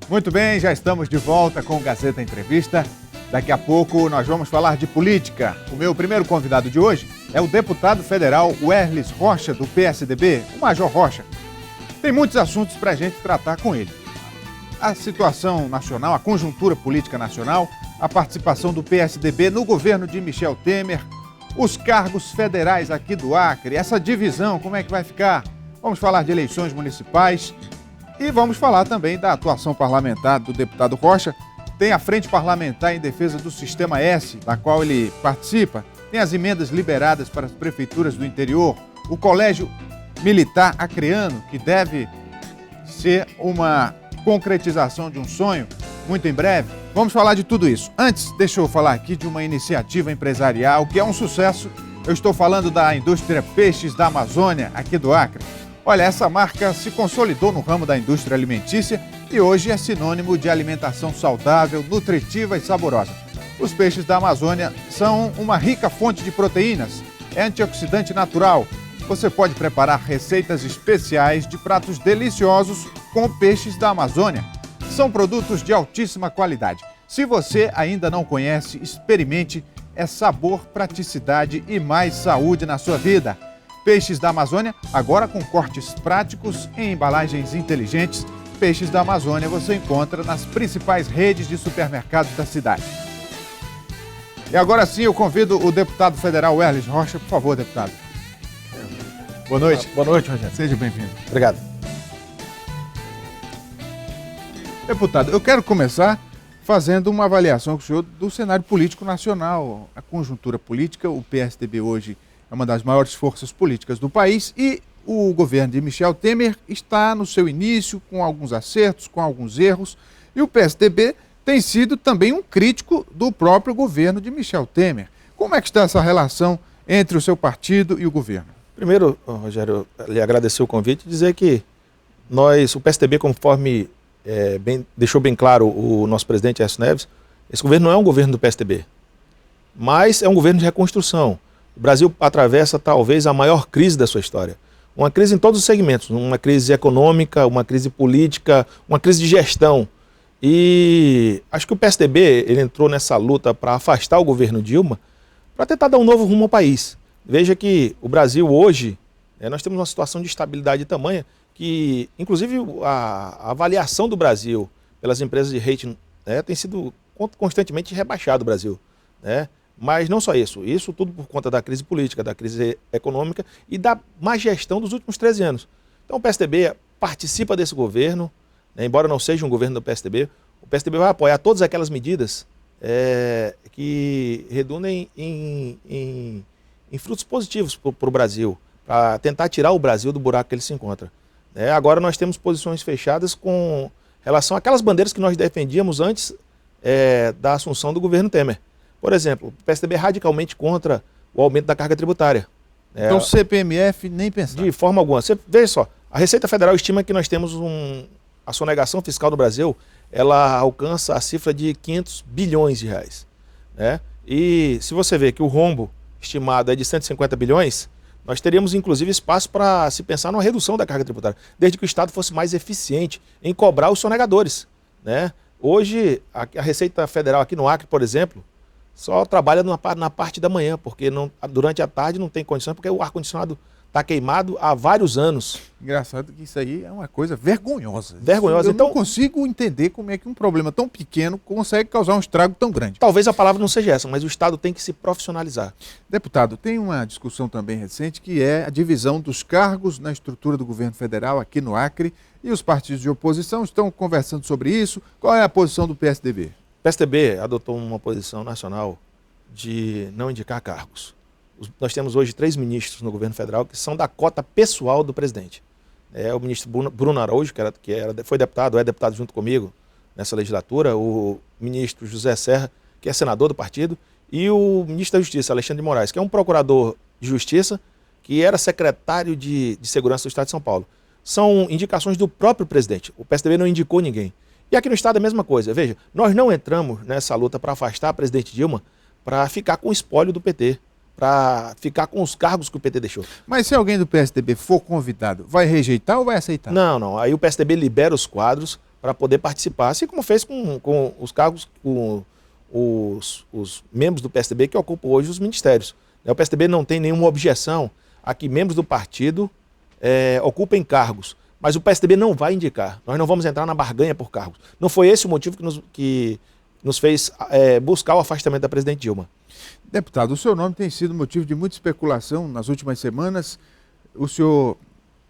Muito bem, já estamos de volta com o Gazeta Entrevista. Daqui a pouco nós vamos falar de política. O meu primeiro convidado de hoje é o deputado federal Werlis Rocha, do PSDB, o Major Rocha. Tem muitos assuntos para a gente tratar com ele. A situação nacional, a conjuntura política nacional, a participação do PSDB no governo de Michel Temer, os cargos federais aqui do Acre, essa divisão, como é que vai ficar? Vamos falar de eleições municipais e vamos falar também da atuação parlamentar do deputado Rocha. Tem a Frente Parlamentar em Defesa do Sistema S, da qual ele participa. Tem as emendas liberadas para as prefeituras do interior. O Colégio Militar Acreano, que deve ser uma concretização de um sonho muito em breve. Vamos falar de tudo isso. Antes, deixa eu falar aqui de uma iniciativa empresarial que é um sucesso. Eu estou falando da indústria Peixes da Amazônia, aqui do Acre. Olha, essa marca se consolidou no ramo da indústria alimentícia e hoje é sinônimo de alimentação saudável, nutritiva e saborosa. Os peixes da Amazônia são uma rica fonte de proteínas, é antioxidante natural. Você pode preparar receitas especiais de pratos deliciosos com peixes da Amazônia. São produtos de altíssima qualidade. Se você ainda não conhece, experimente. É sabor, praticidade e mais saúde na sua vida. Peixes da Amazônia, agora com cortes práticos em embalagens inteligentes. Peixes da Amazônia você encontra nas principais redes de supermercados da cidade. E agora sim eu convido o deputado federal Werlis Rocha. Por favor, deputado. Boa noite. Boa noite, Rogério. Seja bem-vindo. Obrigado. Deputado, eu quero começar fazendo uma avaliação com o senhor do cenário político nacional. A conjuntura política, o PSDB hoje é uma das maiores forças políticas do país e o governo de Michel Temer está no seu início, com alguns acertos, com alguns erros, e o PSDB tem sido também um crítico do próprio governo de Michel Temer. Como é que está essa relação entre o seu partido e o governo? Primeiro, Rogério, lhe agradecer o convite e dizer que o PSDB, conforme deixou bem claro o nosso presidente Aécio Neves, esse governo não é um governo do PSDB, mas é um governo de reconstrução. O Brasil atravessa talvez a maior crise da sua história. Uma crise em todos os segmentos, uma crise econômica, uma crise política, uma crise de gestão. E acho que o PSDB ele entrou nessa luta para afastar o governo Dilma, para tentar dar um novo rumo ao país. Veja que o Brasil hoje, nós temos uma situação de estabilidade tamanha que, inclusive, a avaliação do Brasil pelas empresas de rating tem sido constantemente rebaixado o Brasil, né? Mas não só isso tudo por conta da crise política, da crise econômica e da má gestão dos últimos 13 anos. Então o PSDB participa desse governo, embora não seja um governo do PSDB, o PSDB vai apoiar todas aquelas medidas que redundem em frutos positivos para o Brasil, para tentar tirar o Brasil do buraco que ele se encontra. Agora nós temos posições fechadas com relação àquelas bandeiras que nós defendíamos antes da assunção do governo Temer. Por exemplo, o PSDB é radicalmente contra o aumento da carga tributária. Então CPMF nem pensar. De forma alguma. Você veja só, a Receita Federal estima que nós temos a sonegação fiscal no Brasil, ela alcança a cifra de 500 bilhões de reais. E se você vê que o rombo estimado é de 150 bilhões, nós teríamos inclusive espaço para se pensar numa redução da carga tributária, desde que o Estado fosse mais eficiente em cobrar os sonegadores. Hoje, a Receita Federal aqui no Acre, por exemplo, só trabalha na parte da manhã, porque durante a tarde não tem condições, porque o ar-condicionado está queimado há vários anos. Engraçado que isso aí é uma coisa vergonhosa. Vergonhosa. Eu não consigo entender como é que um problema tão pequeno consegue causar um estrago tão grande. Talvez a palavra não seja essa, mas o Estado tem que se profissionalizar. Deputado, tem uma discussão também recente que é a divisão dos cargos na estrutura do governo federal aqui no Acre e os partidos de oposição estão conversando sobre isso. Qual é a posição do PSDB? O PSDB adotou uma posição nacional de não indicar cargos. Nós temos hoje 3 ministros no governo federal que são da cota pessoal do presidente. O ministro Bruno Araújo, foi deputado, é deputado junto comigo nessa legislatura, o ministro José Serra, que é senador do partido, e o ministro da Justiça, Alexandre de Moraes, que é um procurador de justiça, que era secretário de Segurança do Estado de São Paulo. São indicações do próprio presidente. O PSDB não indicou ninguém. E aqui no Estado é a mesma coisa. Veja, nós não entramos nessa luta para afastar a presidente Dilma para ficar com o espólio do PT, para ficar com os cargos que o PT deixou. Mas se alguém do PSDB for convidado, vai rejeitar ou vai aceitar? Não. Aí o PSDB libera os quadros para poder participar, assim como fez com os cargos, com os membros do PSDB que ocupam hoje os ministérios. O PSDB não tem nenhuma objeção a que membros do partido ocupem cargos, mas o PSDB não vai indicar. Nós não vamos entrar na barganha por cargos. Não foi esse o motivo que nos fez buscar o afastamento da presidente Dilma. Deputado, o seu nome tem sido motivo de muita especulação nas últimas semanas. O senhor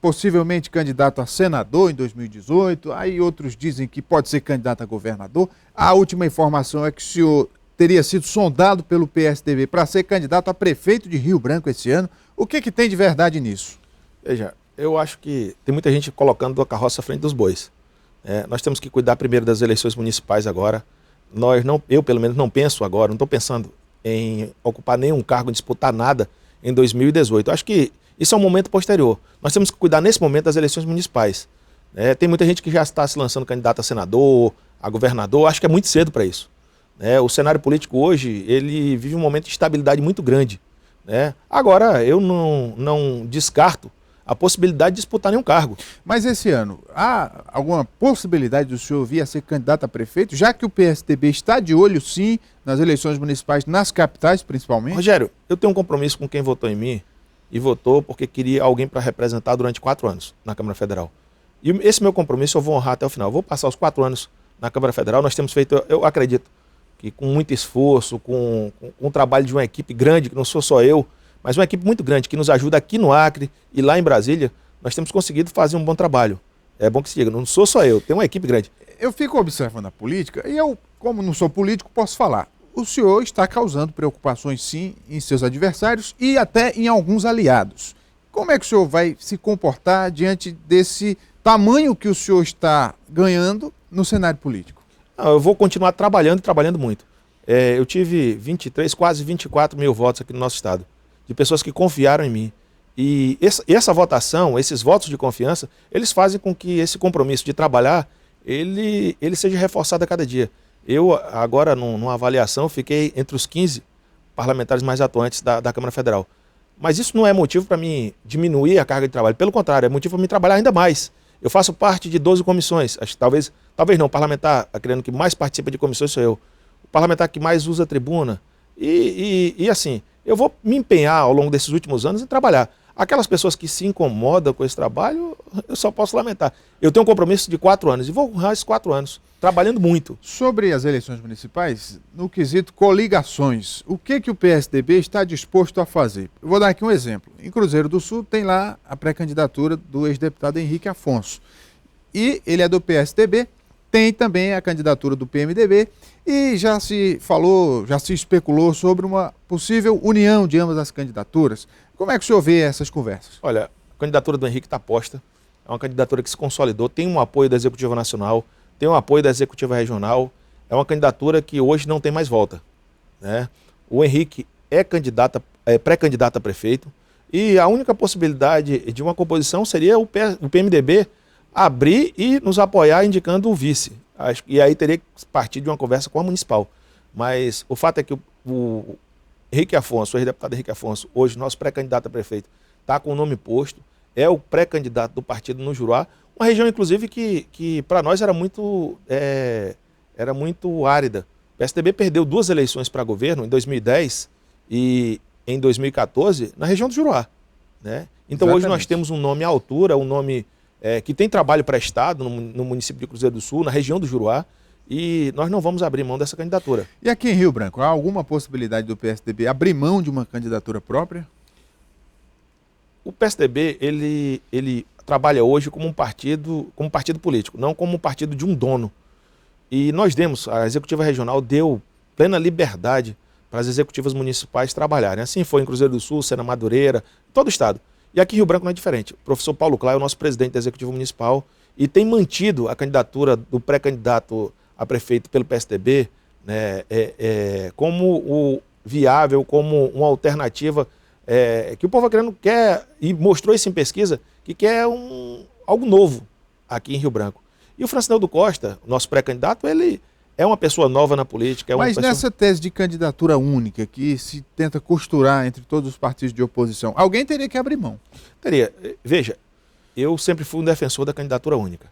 possivelmente candidato a senador em 2018, aí outros dizem que pode ser candidato a governador. A última informação é que o senhor teria sido sondado pelo PSDB para ser candidato a prefeito de Rio Branco esse ano. O que tem de verdade nisso? Veja, eu acho que tem muita gente colocando a carroça à frente dos bois. Nós temos que cuidar primeiro das eleições municipais agora. Eu, pelo menos, não penso agora, não estou pensando em ocupar nenhum cargo, em disputar nada em 2018. Eu acho que isso é um momento posterior. Nós temos que cuidar nesse momento das eleições municipais. Tem muita gente que já está se lançando candidato a senador, a governador. Acho que é muito cedo para isso. O cenário político hoje, ele vive um momento de instabilidade muito grande. Agora, eu não descarto a possibilidade de disputar nenhum cargo. Mas esse ano, há alguma possibilidade do senhor vir a ser candidato a prefeito, já que o PSDB está de olho, sim, nas eleições municipais, nas capitais, principalmente? Rogério, eu tenho um compromisso com quem votou em mim e votou porque queria alguém para representar durante 4 anos na Câmara Federal. E esse meu compromisso eu vou honrar até o final. Eu vou passar os 4 anos na Câmara Federal. Nós temos feito, eu acredito, que com muito esforço, com o trabalho de uma equipe grande, que não sou só eu, mas uma equipe muito grande que nos ajuda aqui no Acre e lá em Brasília, nós temos conseguido fazer um bom trabalho. É bom que se diga, não sou só eu, tem uma equipe grande. Eu fico observando a política e eu, como não sou político, posso falar. O senhor está causando preocupações, sim, em seus adversários e até em alguns aliados. Como é que o senhor vai se comportar diante desse tamanho que o senhor está ganhando no cenário político? Eu vou continuar trabalhando e trabalhando muito. Eu tive 23, quase 24 mil votos aqui no nosso estado, de pessoas que confiaram em mim. E essa votação, esses votos de confiança, eles fazem com que esse compromisso de trabalhar, ele seja reforçado a cada dia. Eu, agora, numa avaliação, fiquei entre os 15 parlamentares mais atuantes da Câmara Federal. Mas isso não é motivo para mim diminuir a carga de trabalho. Pelo contrário, é motivo para mim trabalhar ainda mais. Eu faço parte de 12 comissões. Acho que talvez não, o parlamentar, acredito que mais participa de comissões sou eu. O parlamentar que mais usa a tribuna. E assim, eu vou me empenhar ao longo desses últimos anos em trabalhar. Aquelas pessoas que se incomodam com esse trabalho, eu só posso lamentar. Eu tenho um compromisso de 4 anos e vou honrar esses 4 anos, trabalhando muito. Sobre as eleições municipais, no quesito coligações, o que o PSDB está disposto a fazer? Eu vou dar aqui um exemplo. Em Cruzeiro do Sul tem lá a pré-candidatura do ex-deputado Henrique Afonso. E ele é do PSDB, tem também a candidatura do PMDB e já se falou, já se especulou sobre uma possível união de ambas as candidaturas. Como é que o senhor vê essas conversas? Olha, a candidatura do Henrique está posta, é uma candidatura que se consolidou, tem um apoio da Executiva Nacional, tem um apoio da Executiva Regional, é uma candidatura que hoje não tem mais volta. O Henrique é pré-candidato a prefeito e a única possibilidade de uma composição seria o PMDB abrir e nos apoiar indicando o vice. E aí teria que partir de uma conversa com a municipal. Mas o fato é que o Henrique Afonso, o ex-deputado Henrique Afonso, hoje nosso pré-candidato a prefeito, está com o nome posto, é o pré-candidato do partido no Juruá, uma região inclusive que para nós era muito árida. O PSDB perdeu 2 eleições para governo, em 2010 e em 2014, na região do Juruá. Então hoje nós temos um nome à altura, um nome que tem trabalho prestado no município de Cruzeiro do Sul, na região do Juruá, e nós não vamos abrir mão dessa candidatura. E aqui em Rio Branco, há alguma possibilidade do PSDB abrir mão de uma candidatura própria? O PSDB, ele trabalha hoje como um partido político, não como um partido de um dono. E a Executiva Regional deu plena liberdade para as executivas municipais trabalharem. Assim foi em Cruzeiro do Sul, Sena Madureira, todo o estado. E aqui em Rio Branco não é diferente. O professor Paulo Clay é o nosso presidente da Executiva Municipal e tem mantido a candidatura do pré-candidato a prefeito pelo PSDB como viável, como uma alternativa que o povo acreano quer, e mostrou isso em pesquisa, que quer algo novo aqui em Rio Branco. E o Francineldo Costa, nosso pré-candidato, ele é uma pessoa nova na política. Mas nessa tese de candidatura única, que se tenta costurar entre todos os partidos de oposição, alguém teria que abrir mão. Teria. Veja, eu sempre fui um defensor da candidatura única.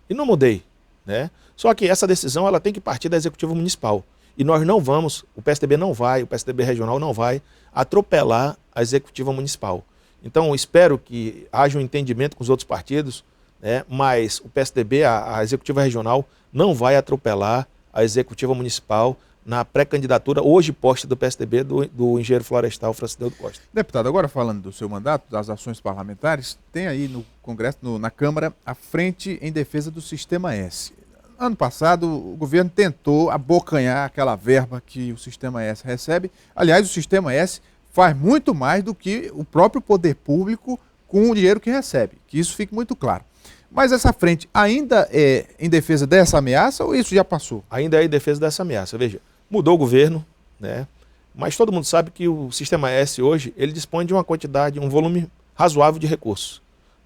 E não mudei. né? Só que essa decisão ela tem que partir da Executiva Municipal. E nós não vamos, o PSDB não vai, o PSDB regional não vai atropelar a Executiva Municipal. Então, espero que haja um entendimento com os outros partidos, né? Mas o PSDB, a Executiva Regional, não vai atropelar a Executiva Municipal na pré-candidatura hoje posta do PSDB do engenheiro florestal Francisco Costa. Deputado, agora falando do seu mandato, das ações parlamentares, tem aí no Congresso, na Câmara, a Frente em Defesa do Sistema S. Ano passado, o governo tentou abocanhar aquela verba que o Sistema S recebe. Aliás, o Sistema S faz muito mais do que o próprio poder público com o dinheiro que recebe, que isso fique muito claro. Mas essa frente ainda é em defesa dessa ameaça ou isso já passou? Ainda é em defesa dessa ameaça. Veja, mudou o governo, né? Mas todo mundo sabe que o Sistema S hoje ele dispõe de uma quantidade, um volume razoável de recursos,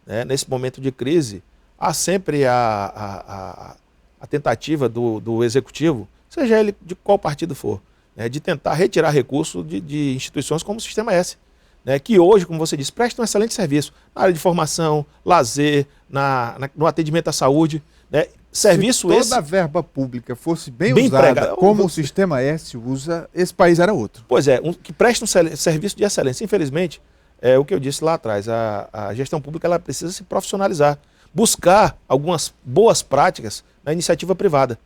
né? Nesse momento de crise, há sempre a tentativa do Executivo, seja ele de qual partido for, né? De tentar retirar recursos de instituições como o Sistema S, né? Que hoje, como você disse, prestam um excelente serviço na área de formação, lazer, no atendimento à saúde, né? Serviço Se esse... toda a verba pública fosse bem usada empregada, como o Sistema S usa, esse país era outro. Pois é, que presta um serviço de excelência. Infelizmente, é o que eu disse lá atrás, a gestão pública ela precisa se profissionalizar, buscar algumas boas práticas na iniciativa privada.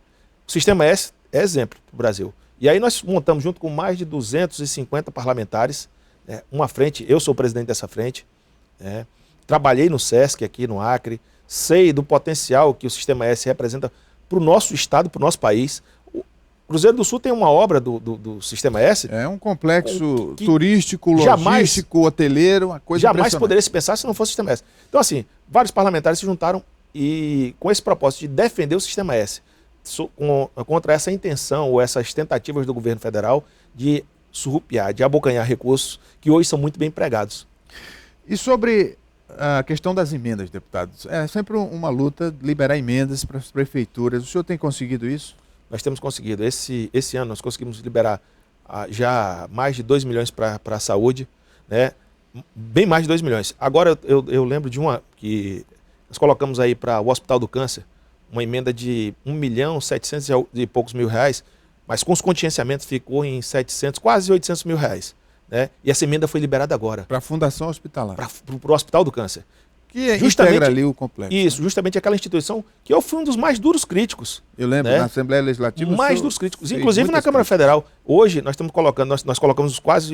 O Sistema S é exemplo para o Brasil. E aí nós montamos junto com mais de 250 parlamentares, né, uma frente, eu sou o presidente dessa frente, né, trabalhei no SESC aqui no Acre, sei do potencial que o Sistema S representa para o nosso estado, para o nosso país. O Cruzeiro do Sul tem uma obra do Sistema S. É um complexo turístico, logístico, hoteleiro, uma coisa jamais poderia se pensar se não fosse o Sistema S. Então, assim, vários parlamentares se juntaram e com esse propósito de defender o Sistema S contra essa intenção ou essas tentativas do governo federal de surrupiar, de abocanhar recursos que hoje são muito bem empregados. E sobre a questão das emendas, deputados, é sempre uma luta liberar emendas para as prefeituras. O senhor tem conseguido isso? Nós temos conseguido. Esse ano nós conseguimos liberar já mais de 2 milhões para a saúde, né? Bem mais de 2 milhões. Agora eu lembro de uma que nós colocamos aí para o Hospital do Câncer, uma emenda de 1.700.000 e poucos mil reais, mas com os contingenciamentos ficou em 700, quase 800 mil reais. Né? E essa emenda foi liberada agora. Para a Fundação Hospitalar. Para o Hospital do Câncer. Que integra ali o complexo. Isso, né? Justamente aquela instituição que eu fui um dos mais duros críticos. Eu lembro, né? Na Assembleia Legislativa. Mais duros críticos. Inclusive na Câmara Federal. Hoje nós estamos colocando, nós colocamos mais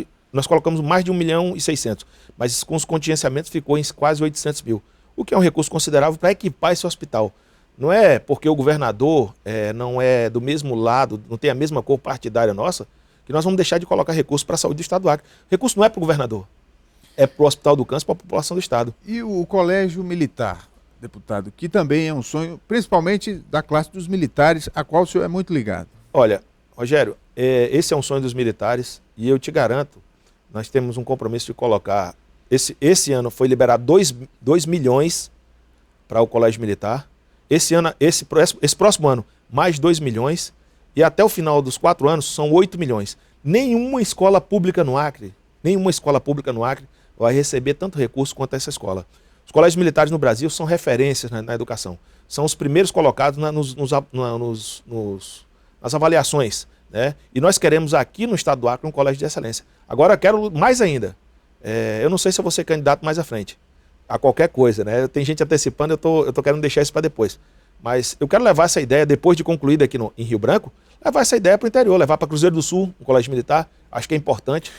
de 1.600.000. Mas com os contingenciamentos ficou em quase 800 mil. O que é um recurso considerável para equipar esse hospital. Não é porque o governador não é do mesmo lado, não tem a mesma cor partidária nossa, que nós vamos deixar de colocar recursos para a saúde do Estado do Acre. O recurso não é para o governador, é para o Hospital do Câncer, para a população do Estado. E o Colégio Militar, deputado, que também é um sonho, principalmente da classe dos militares, a qual o senhor é muito ligado. Olha, Rogério, esse é um sonho dos militares e eu te garanto, nós temos um compromisso de colocar, esse ano foi liberado 2 milhões para o Colégio Militar, esse próximo ano mais 2 milhões, e até o final dos 4 anos são 8 milhões. Nenhuma escola pública no Acre vai receber tanto recurso quanto essa escola. Os colégios militares no Brasil são referências na educação. São os primeiros colocados nas avaliações. Né? E nós queremos aqui no Estado do Acre um colégio de excelência. Agora eu quero mais ainda. Eu não sei se eu vou ser candidato mais à frente. A qualquer coisa. Né? Tem gente antecipando, eu tô querendo deixar isso para depois. Mas eu quero levar essa ideia, depois de concluída aqui em Rio Branco, levar essa ideia para o interior, levar para Cruzeiro do Sul, um colégio militar, acho que é importante.